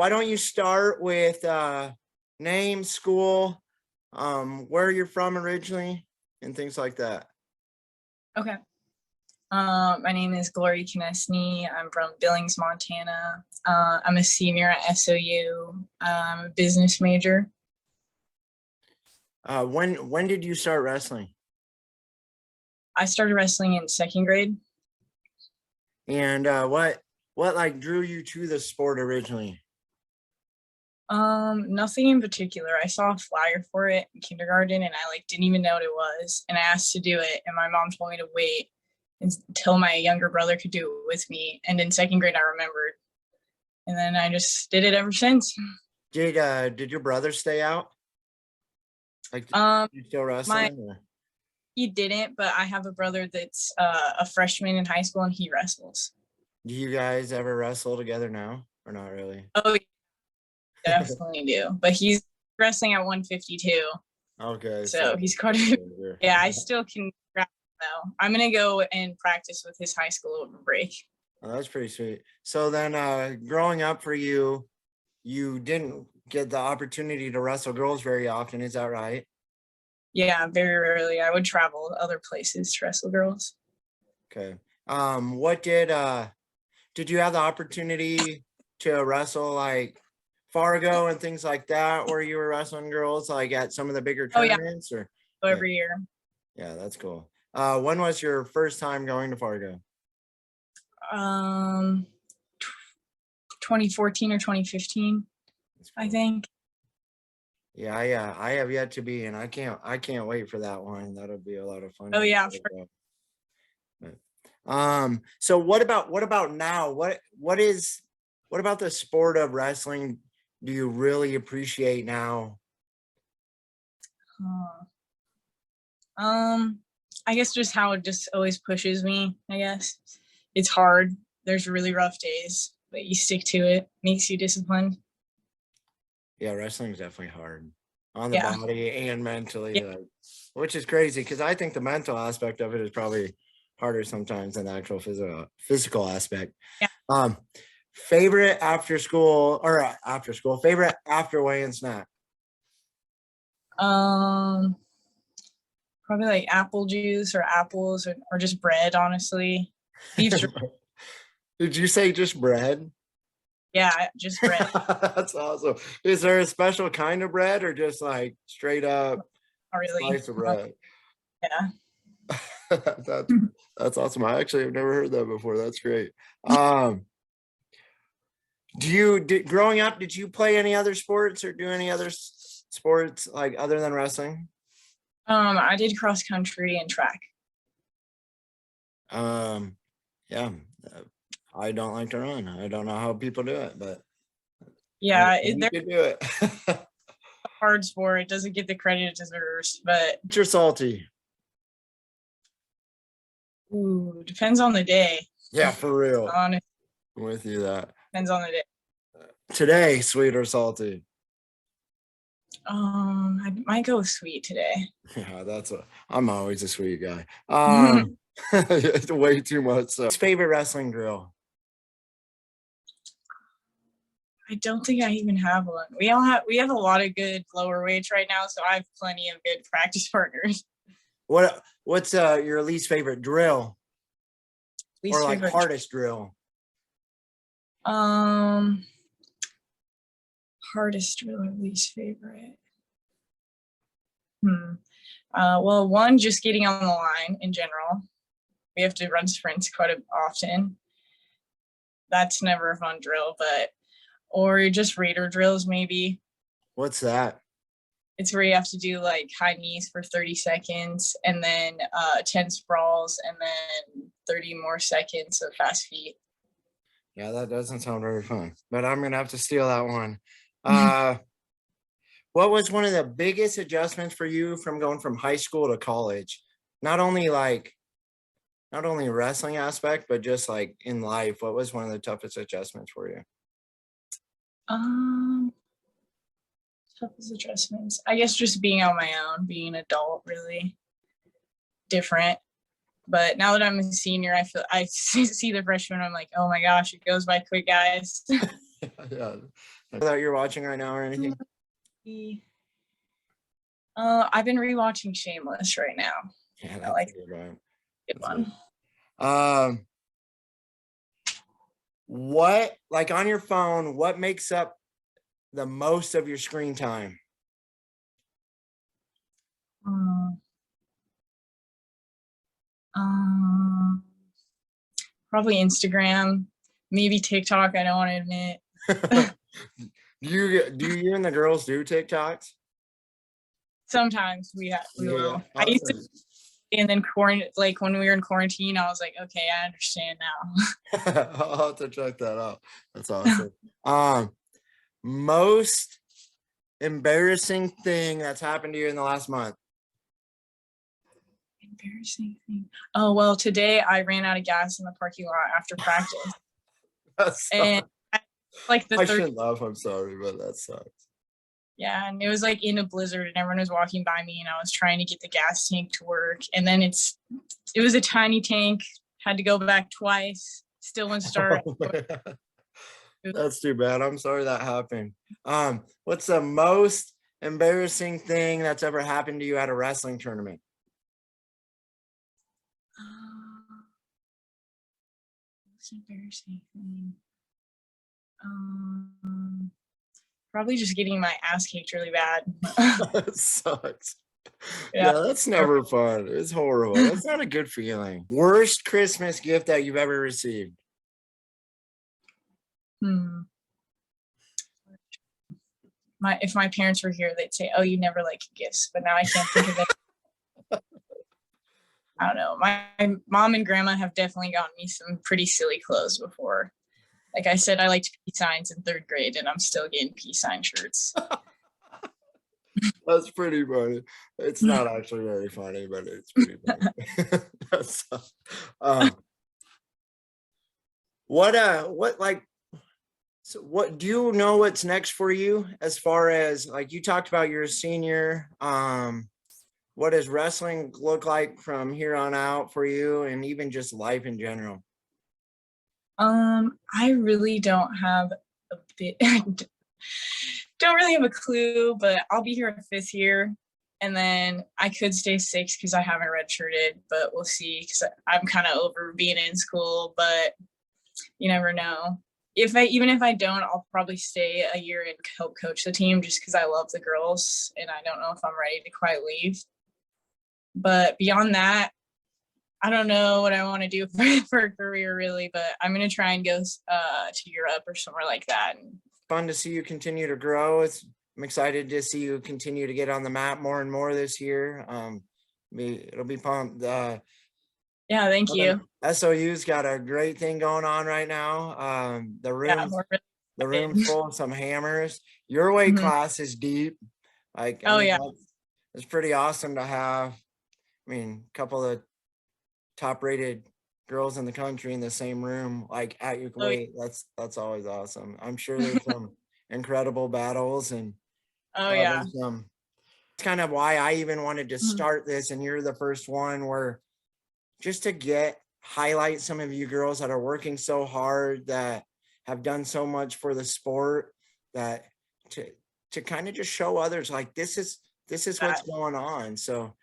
don't you start with name, school, where you're from originally, and things like that. Okay. My name is Glory Konecny. I'm from Billings, Montana. I'm a senior at SOU. I'm a business major. When did you start wrestling? I started wrestling in 2nd grade. And what like drew you to the sport originally? Nothing in particular. I saw a flyer for it in kindergarten and I didn't even know what it was. And I asked to do it and my mom told me to wait until my younger brother could do it with me. And in 2nd grade, I remembered. And then I just did it ever since. Did your brother stay out? Like, you still wrestling? He didn't, but I have a brother that's a freshman in high school and he wrestles. Do you guys ever wrestle together now or not really? Oh, definitely do. But he's wrestling at 152. Okay. So he's quite yeah, I still can grab though. I'm gonna go and practice with his high school over break. Oh, that's pretty sweet. So then growing up for you, you didn't get the opportunity to wrestle girls very often, is that right? Yeah, very rarely. I would travel other places to wrestle girls. Okay. What did you have the opportunity to wrestle like Fargo and things like that where you were wrestling girls like at some of the bigger tournaments? Or every year. Yeah, that's cool. When was your first time going to Fargo? 2014 or 2015, I think. Yeah, I have yet to be, and I can't wait for that one. That'll be a lot of fun. Oh yeah. So what about now? What about the sport of wrestling do you really appreciate now? I guess just how it just always pushes me, I guess. It's hard. There's really rough days, but you stick to it, makes you disciplined. Yeah, wrestling is definitely hard on the body and mentally, which is crazy because I think the mental aspect of it is probably harder sometimes than the actual physical aspect. Yeah. Favorite favorite after weigh-in snack? Probably like apple juice or apples or just bread, honestly. Beef. Did you say just bread? Yeah, just bread. That's awesome. Is there a special kind of bread or just like straight up slice of bread? Yeah. That's awesome. I actually have never heard that before. That's great. Growing up, did you play any other sports or do any other sports like other than wrestling? I did cross country and track. Yeah. I don't like to run. I don't know how people do it, but yeah, you can do it. Hard sport. It doesn't get the credit it deserves, but you're salty. Ooh, depends on the day. Yeah, for real. Honestly. I'm with you that. Depends on the day. Today, sweet or salty? I might go with sweet today. Yeah, I'm always a sweet guy. Way too much. So. Favorite wrestling drill? I don't think I even have one. We have a lot of good lower weights right now, so I have plenty of good practice partners. What's your least favorite drill? Or like hardest drill? Hardest drill or least favorite? Well, one, just getting on the line in general. We have to run sprints quite often. That's never a fun drill, or just raider drills maybe. What's that? It's where you have to do like high knees for 30 seconds and then 10 sprawls and then 30 more seconds of fast feet. Yeah, that doesn't sound very fun, but I'm going to have to steal that one. What was one of the biggest adjustments for you from going from high school to college? Not only wrestling aspect, but just like in life, what was one of the toughest adjustments for you? Toughest adjustments. I guess just being on my own, being an adult, really different. But now that I'm a senior, I see the freshman. I'm like, oh my gosh, it goes by quick, guys. Yeah. That you're watching right now or anything? I've been rewatching Shameless right now. Yeah, I that's like a good one. good That's one. good. What, like on your phone, what makes up the most of your screen time? Probably Instagram, maybe TikTok. I don't want to admit. Do you and the girls do TikToks? Sometimes we Yeah, will. I used to, and then like when we were in quarantine, I was like, okay, I understand now. I'll have to check that out. That's awesome. Most embarrassing thing that's happened to you in the last month? Embarrassing thing. Oh well, today I ran out of gas in the parking lot after practice, and like the I third. shouldn't laugh. I'm sorry, but that sucks. Yeah, and it was like in a blizzard, and everyone was walking by me, and I was trying to get the gas tank to work, and then it was a tiny tank. Had to go back twice. Still wouldn't start. That's too bad. I'm sorry that happened. What's the most embarrassing thing that's ever happened to you at a wrestling tournament? Most embarrassing thing. Probably just getting my ass kicked really bad. That sucks. Yeah, that's never fun. It's horrible. That's not a good feeling. Worst Christmas gift that you've ever received? If my parents were here, they'd say, "Oh, you never like gifts," but now I can't think of it. I don't know. My mom and grandma have definitely gotten me some pretty silly clothes before. Like I said, I liked peace signs in 3rd grade, and I'm still getting peace sign shirts. That's pretty funny. It's not actually very funny, but it's pretty funny. That's, what like, so what do you know what's next for you as far as, like, you talked about you're a senior? What does wrestling look like from here on out for you, and even just life in general? I really don't have a bit. Don't really have a clue, but I'll be here in 5th year, and then I could stay 6th because I haven't redshirted, but we'll see because I'm kind of over being in school, but you never know. Even if I don't, I'll probably stay a year and help coach the team just because I love the girls and I don't know if I'm ready to quite leave. But beyond that, I don't know what I want to do for a career really, but I'm gonna try and go to Europe or somewhere like that. Fun to see you continue to grow. I'm excited to see you continue to get on the map more and more this year. It'll be pumped. Yeah, thank you. SOU's got a great thing going on right now. The room's full of some hammers. Your weight class is deep. Like, it's pretty awesome to have. I mean, a couple of top-rated girls in the country in the same room, like at your weight. That's always awesome. I'm sure there's some incredible battles, and it's kind of why I even wanted to start this, and you're the first one, where just to highlight some of you girls that are working so hard, that have done so much for the sport, that to kind of just show others like this is what's going on. So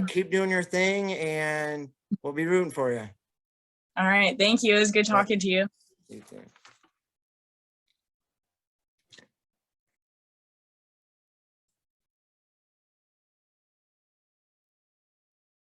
keep doing your thing, and we'll be rooting for you. All right, thank you. It was good talking to you. You too.